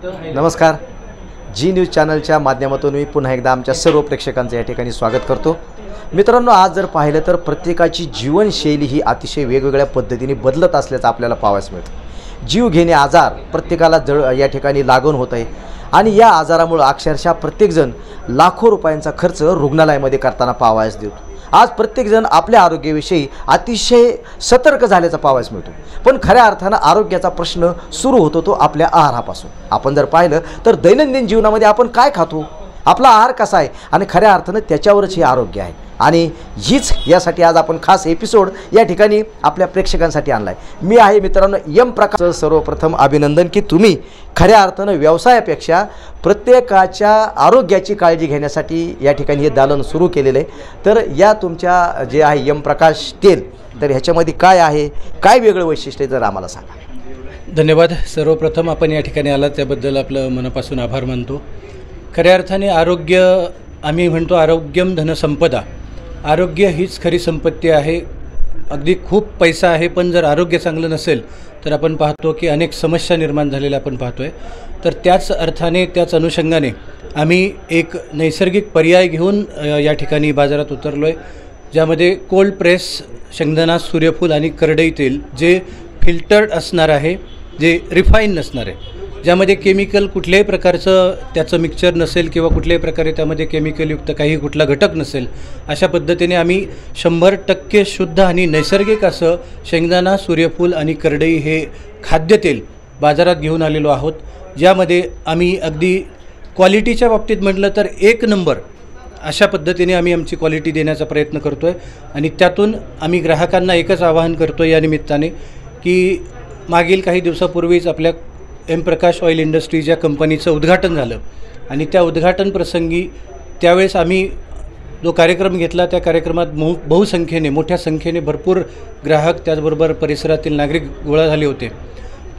नमस्कार. जी न्यूज चॅनलच्या माध्यमातून मी पुन्हा एकदा आमच्या सर्व प्रेक्षकांचं या ठिकाणी स्वागत करतो. मित्रांनो, आज जर पाहिलं तर प्रत्येकाची जीवनशैली ही अतिशय वेगवेगळ्या पद्धतीने बदलत असल्याचं आपल्याला पाहावयास मिळतं. जीव घेणे आजार प्रत्येकाला या ठिकाणी लागून होत आहे आणि या आजारामुळे अक्षरशः प्रत्येकजण लाखो रुपयांचा खर्च रुग्णालयामध्ये करताना पाहावयास देतो. आज प्रत्येकजण आपल्या आरोग्याविषयी अतिशय सतर्क झाल्याचा पाहावयास मिळतो. पण खऱ्या अर्थानं आरोग्याचा प्रश्न सुरू होतो तो आपल्या आहारापासून. आपण जर पाहिलं तर दैनंदिन जीवनामध्ये आपण काय खातो, आपला आहार कसा आहे आणि खऱ्या अर्थानं त्याच्यावरच हे आरोग्य आहे. आणि हीच यासाठी आज आपण खास एपिसोड या ठिकाणी आपल्या प्रेक्षकांसाठी आणला आहे. मी आहे मित्रांनो एम प्रकाश. सर्वप्रथम अभिनंदन की तुम्ही खऱ्या अर्थानं व्यवसायापेक्षा प्रत्येकाच्या आरोग्याची काळजी घेण्यासाठी या ठिकाणी हे दालन सुरू केलेलं आहे. तर या तुमच्या जे आहे एम प्रकाश तेल, तर ह्याच्यामध्ये काय आहे, काय वेगळं वैशिष्ट्य जर आम्हाला सांगा. धन्यवाद. सर्वप्रथम आपण या ठिकाणी आलात त्याबद्दल आपलं मनापासून आभार मानतो. खऱ्या अर्थाने आरोग्य, आम्ही म्हणतो आरोग्यम धनसंपदा. आरोग्य हीच खरी संपत्ती आहे. अगदी खूप पैसा आहे पण जर आरोग्य चांगलं नसेल तर आपण पाहतो की अनेक समस्या निर्माण झालेल्या आपण पाहतो आहे. तर त्याच अर्थाने, त्याच अनुषंगाने आम्ही एक नैसर्गिक पर्याय घेऊन या ठिकाणी बाजारात उतरलो आहे, ज्यामध्ये कोल्ड प्रेस शेंगदाणा, सूर्यफूल आणि करडई तेल जे फिल्टर्ड असणार आहे, जे रिफाईन नसणार आहे, ज्यामध्ये केमिकल कुठल्याही प्रकारचं त्याचं मिक्सचर नसेल किंवा कुठल्याही प्रकारे त्यामध्ये केमिकलयुक्त काही कुठला घटक नसेल, अशा पद्धतीने आम्ही 100% शुद्ध आणि नैसर्गिक असं शेंगदाणा, सूर्यफूल आणि करडई हे खाद्यतेल बाजारात घेऊन आलेलो आहोत. ज्यामध्ये आम्ही अगदी क्वालिटीच्या बाबतीत म्हटलं तर 1 नंबर अशा पद्धतीने आम्ही आमची क्वालिटी देण्याचा प्रयत्न करतो आहे. आणि त्यातून आम्ही ग्राहकांना एकच आवाहन करतो या निमित्ताने की मागील काही दिवसापूर्वीच आपल्या एम प्रकाश ऑइल इंडस्ट्रीज या कंपनीचं उद्घाटन झालं आणि त्या उद्घाटन प्रसंगी त्यावेळेस आम्ही जो कार्यक्रम घेतला त्या कार्यक्रमात बहुसंख्येने, मोठ्या संख्येने भरपूर ग्राहक, त्याचबरोबर परिसरातील नागरिक गोळा झाले होते.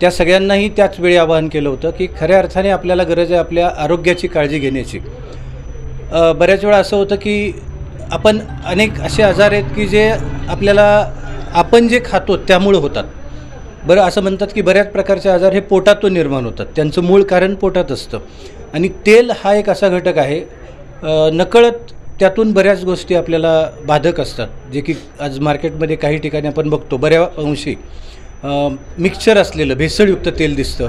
त्या सगळ्यांनाही त्याच वेळी आवाहन केलं होतं की खऱ्या अर्थाने आपल्याला गरज आहे आपल्या आरोग्याची काळजी घेण्याची. बऱ्याच वेळा असं होतं की आपण अनेक असे आजार आहेत की जे आपल्याला आपण जे खातो त्यामुळं होतात. बरं, असं म्हणतात की बऱ्याच प्रकारचे आजार हे पोटातून निर्माण होतात, त्यांचं मूळ कारण पोटात असतं. आणि तेल हा एक असा घटक आहे, नकळत त्यातून बऱ्याच गोष्टी आपल्याला बाधक असतात, जे की आज मार्केटमध्ये काही ठिकाणी आपण बघतो बऱ्या अंशी मिक्सचर असलेलं भेसळयुक्त तेल दिसतं.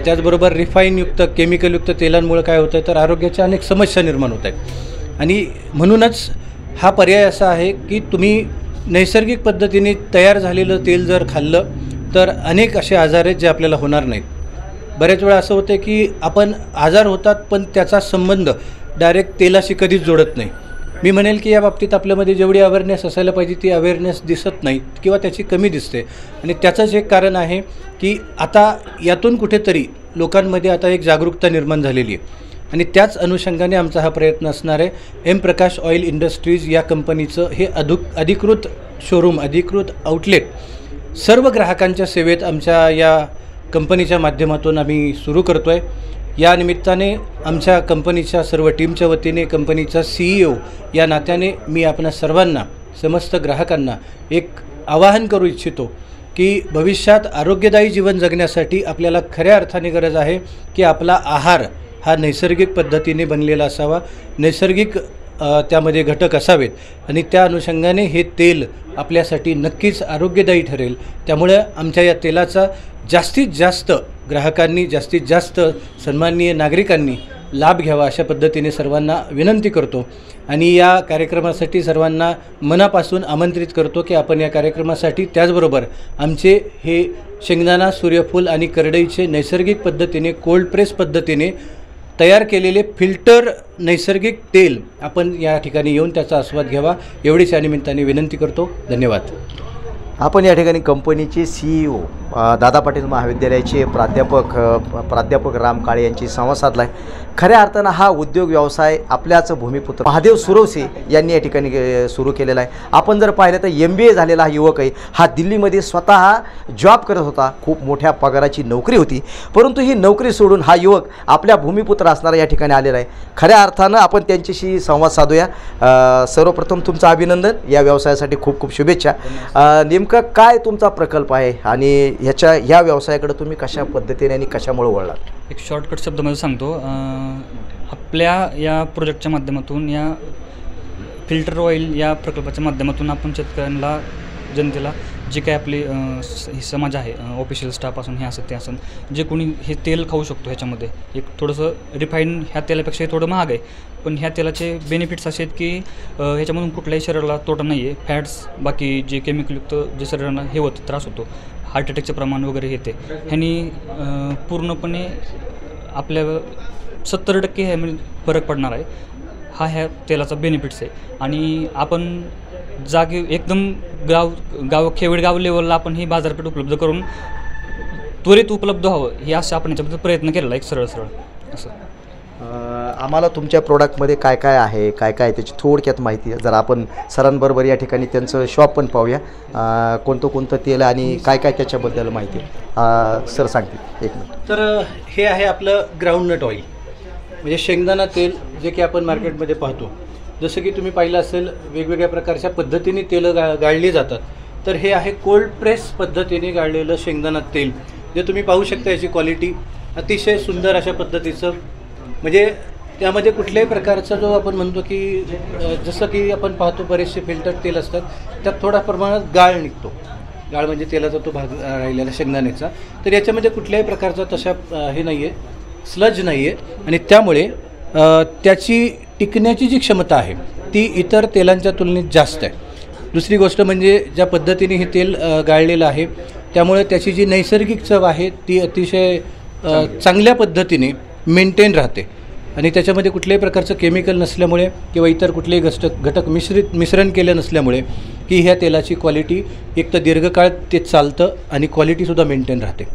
त्याचबरोबर रिफाईनयुक्त, केमिकलयुक्त तेलांमुळे काय होतं तर आरोग्याच्या अनेक समस्या निर्माण होत आहेत. आणि म्हणूनच हा पर्याय असा आहे की तुम्ही नैसर्गिक पद्धतीने तयार झालेलं तेल जर खाल्लं तर अनेक असे आजार आहेत जे आपल्याला होणार नाहीत. बऱ्याच वेळा असं होतं की आपण आजार होतात पण त्याचा संबंध डायरेक्ट तेलाशी कधीच जोडत नाही. मी म्हणेल की या बाबतीत आपल्यामध्ये जेवढी अवेअरनेस असायला पाहिजे ती अवेअरनेस दिसत नाही किंवा त्याची कमी दिसते. आणि त्याचंच एक कारण आहे की आता यातून कुठेतरी लोकांमध्ये आता एक जागरूकता निर्माण झालेली आहे आणि त्याच अनुषंगाने आमचा हा प्रयत्न असणार आहे. एम प्रकाश ऑइल इंडस्ट्रीज या कंपनीचं हे अधिकृत शोरूम, अधिकृत आउटलेट सर्व ग्राहकांच्या सेवेत आमच्या या कंपनीच्या माध्यमातून आम्ही सुरू करतो आहे. या निमित्ताने आमच्या कंपनीच्या सर्व टीमच्या वतीने, कंपनीचा CEO या नात्याने मी आपणा सर्वांना, समस्त ग्राहकांना एक आवाहन करू इच्छितो की भविष्यात आरोग्यदायी जीवन जगण्यासाठी आपल्याला खऱ्या अर्थाने गरज आहे की आपला आहार हा नैसर्गिक पद्धतीने बनलेला असावा, नैसर्गिक त्यामध्ये घटक असावेत आणि त्या अनुषंगाने हे तेल आपल्यासाठी नक्कीच आरोग्यदायी ठरेल. त्यामुळे आमच्या या तेलाचा जास्तीत जास्त ग्राहकांनी, जास्तीत जास्त सन्माननीय नागरिकांनी लाभ घ्यावा अशा पद्धतीने सर्वांना विनंती करतो. आणि या कार्यक्रमासाठी सर्वांना मनापासून आमंत्रित करतो की आपण या कार्यक्रमासाठी त्याचबरोबर आमचे हे शेंगदाणा, सूर्यफूल आणि करडईचे नैसर्गिक पद्धतीने, कोल्ड प्रेस पद्धतीने तयार केलेले फिल्टर नैसर्गिक तेल आपण या ठिकाणी येऊन त्याचा आस्वाद घ्यावा एवढीच या निमित्ताने विनंती करतो. धन्यवाद. आपण या ठिकाणी कंपनीचे CEO दादा पाटील महाविद्यालयाचे प्राध्यापक राम काळे यांची संवाद साधला आहे. खऱ्या अर्थानं हा उद्योग व्यवसाय आपल्याच भूमिपुत्र महादेव सुरवसे यांनी या ठिकाणी सुरू केलेला आहे. आपण जर पाहिलं तर MBA झालेला हा युवक आहे. हा दिल्लीमध्ये स्वतः जॉब करत होता, खूप मोठ्या पगाराची नोकरी होती, परंतु ही नोकरी सोडून हा युवक आपल्या भूमिपुत्र असणारा या ठिकाणी आलेला आहे. खऱ्या अर्थानं आपण त्यांच्याशी संवाद साधूया. सर्वप्रथम तुमचं अभिनंदन, या व्यवसायासाठी खूप खूप शुभेच्छा. नेमका काय तुमचा प्रकल्प आहे आणि ह्या व्यवसायाकडे तुम्ही कशा पद्धतीने आणि कशामुळे वळलात? एक शॉर्टकट शब्दामध्ये सांगतो. आपल्या या प्रोजेक्टच्या माध्यमातून, या फिल्टर ऑइल या प्रकल्पाच्या माध्यमातून आपण शेतकऱ्यांना, जनतेला, जे काही आपले समाज आहे, ऑफिशियल स्टाफ असून, हे असं ते असून, जे कोणी हे तेल खाऊ शकतो, ह्याच्यामध्ये एक थोडंसं रिफाईन ह्या तेलापेक्षा थोडं महाग आहे, पण ह्या तेलाचे बेनिफिट्स असे आहेत की ह्याच्यामधून कुठल्याही शरीराला तोटा नाही आहे. फॅट्स, बाकी जे केमिकलयुक्त जे शरीराला हे होतं, त्रास होतो, हार्ट अटॅकचं प्रमाण वगैरे येते, ह्यांनी पूर्णपणे आपल्या 70% ह्यामध्ये फरक पडणार आहे. ह्या तेलाचा बेनिफिट्स आहे. आणि आपण जागे एकदम खेडेगाव लेवलला आपण ही बाजारपेठ उपलब्ध करून त्वरित उपलब्ध व्हावं, हे असं आपण याच्याबद्दल प्रयत्न केलेला आहे, एक सरळ असं. आम्हाला तुमच्या प्रोडक्टमध्ये काय काय आहे, काय काय त्याची थोडक्यात माहिती आहे. जरा आपण सरांबरोबर या ठिकाणी त्यांचं शॉप पण पाहूया, कोणतं तेल आणि काय काय त्याच्याबद्दल माहिती आहे. सर सांगतील एक मिनिट. तर हे आहे आपलं ग्राउंडनट ऑइल, म्हणजे शेंगदाणा तेल, जे की आपण मार्केटमध्ये पाहतो. जसं की तुम्ही पाहिलं असेल, वेगवेगळ्या प्रकारच्या पद्धतीने तेलं गाळली जातात. तर हे आहे कोल्ड प्रेस पद्धतीने गाळलेलं शेंगदाणा तेल, जे तुम्ही पाहू शकता. याची क्वालिटी अतिशय सुंदर अशा पद्धतीचं, म्हणजे त्यामध्ये कुठल्याही प्रकारचा जो आपण म्हणतो की जसं की आपण पाहतो बरेचसे फिल्टर तेल असतात, त्यात थोड्या प्रमाणात गाळ निघतो. गाळ म्हणजे तेलाचा तो भाग राहिलेला शेंगदाण्याचा. तर याच्यामध्ये कुठल्याही प्रकारचा तशा हे नाही आहे, स्लज नाही आहे, आणि त्यामुळे त्याची टिकण्याची जी क्षमता आहे ती इतर तेलांच्या तुलनेत जास्त आहे. दुसरी गोष्ट म्हणजे ज्या पद्धतीने हे तेल गाळलेलं आहे, त्यामुळे त्याची जी नैसर्गिक चव आहे ती अतिशय चांगल्या पद्धतीने मेंटेन राहते. आणि त्याच्यामध्ये कुठल्याही प्रकारचं केमिकल नसल्यामुळे किंवा इतर कुठलेही घटक मिश्रण केलं नसल्यामुळे की ह्या तेलाची क्वालिटी एक तर दीर्घकाळ ते चालतं आणि क्वालिटीसुद्धा मेंटेन राहते.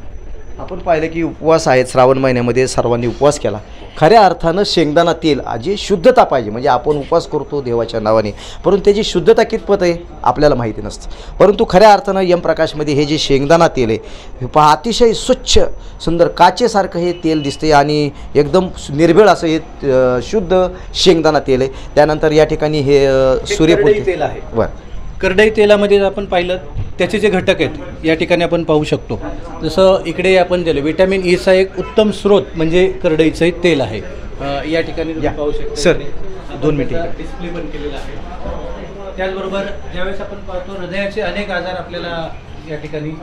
आपण पाहिलं की उपवास आहेत, श्रावण महिन्यामध्ये सर्वांनी उपवास केला. खऱ्या अर्थानं शेंगदाणा तेल जी शुद्धता पाहिजे, म्हणजे आपण उपवास करतो देवाच्या नावाने, परंतु त्याची शुद्धता कितपत आहे आपल्याला माहिती नसतं. परंतु खऱ्या अर्थानं यम प्रकाशमध्ये हे जे शेंगदाणा तेल आहे, अतिशय स्वच्छ सुंदर काचेसारखं हे तेल दिसते आणि एकदम निर्भेळ असं हे शुद्ध शेंगदाणा तेल आहे. त्यानंतर या ठिकाणी हे सूर्यफूल तेल आहे. बरं, करडई तेलामध्ये आपण पाहिलं त्याचे जे घटक आहेत या ठिकाणी आपण पाहू शकतो. जसं इकडे आपण दिलं विटॅमिन ईचा एक उत्तम स्रोत म्हणजे करडईचं तेल आहे. या ठिकाणी पाहू शकतो सर, 2 मिनिटे डिस्प्ले पण केलेला आहे. त्याचबरोबर ज्यावेळेस आपण पाहतो हृदयाचे अनेक आजार आपल्याला या ठिकाणी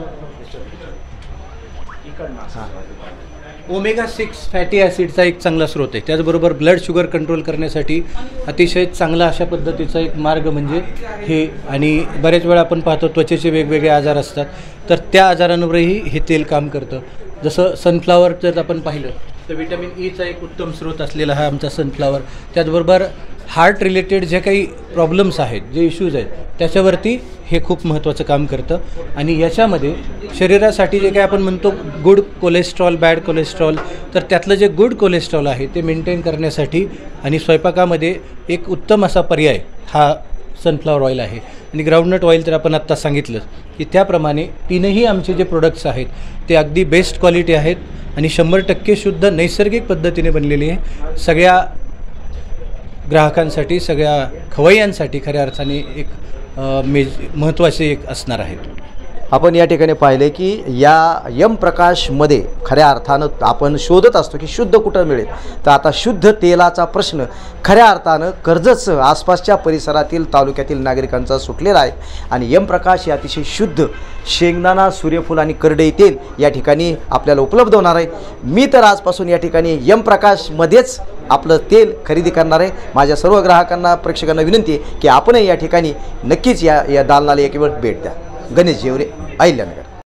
ओमेगा 6 फॅटी ॲसिडचा एक चांगला स्रोत आहे. त्याचबरोबर ब्लड शुगर कंट्रोल करण्यासाठी अतिशय चांगला अशा पद्धतीचा एक मार्ग म्हणजे हे. आणि बऱ्याच वेळा आपण पाहतो त्वचेचे वेगवेगळे आजार असतात, तर त्या आजारांवरही हे तेल काम करतं. जसं सनफ्लावर जर आपण पाहिलं तर विटॅमिन ईचा एक उत्तम स्रोत असलेला हा आमचा सनफ्लावर. त्याचबरोबर हार्ट रिलेटेड जे काही प्रॉब्लेम्स आहेत, जे इश्यूज आहेत, त्याच्यावरती हे खूप महत्त्वाचं काम करतं. आणि याच्यामध्ये शरीरासाठी जे काही आपण म्हणतो गुड कोलेस्ट्रॉल, बॅड कोलेस्ट्रॉल, तर त्यातलं जे गुड कोलेस्ट्रॉल आहे ते मेंटेन करण्यासाठी आणि स्वयंपाकामध्ये एक उत्तम असा पर्याय हा सनफ्लॉवर ऑइल आहे. आणि ग्राउंडनट ऑइल तर आपण आत्ता सांगितलं की त्याप्रमाणे तीनही आमचे जे प्रोडक्ट्स आहेत ते अगदी बेस्ट क्वालिटी आहेत आणि 100% शुद्ध नैसर्गिक पद्धतीने बनलेली आहे. सगळ्या ग्राहकांसाठी, सगळ्या खवय्यांसाठी खऱ्या अर्थाने एक महत्त्वाचे एक असणार आहे. आपण या ठिकाणी पाहिले की या यम प्रकाशमध्ये खऱ्या अर्थानं आपण शोधत असतो की शुद्ध कुठं मिळेल. तर आता शुद्ध तेलाचा प्रश्न खऱ्या अर्थानं कर्जत आसपासच्या परिसरातील तालुक्यातील नागरिकांचा सुटलेला आहे. आणि यम प्रकाश हे अतिशय शुद्ध शेंगदाणा, सूर्यफूल आणि करडई तेल या ठिकाणी आपल्याला उपलब्ध होणार आहे. मी तर आजपासून या ठिकाणी यम प्रकाशमध्येच आपलं तेल खरेदी करणार आहे. माझ्या सर्व ग्राहकांना, प्रेक्षकांना विनंती आहे की आपणही या ठिकाणी नक्कीच या दालनाला एक वेळ भेट द्या. गणेश जेवरे, अहिल्यानगर.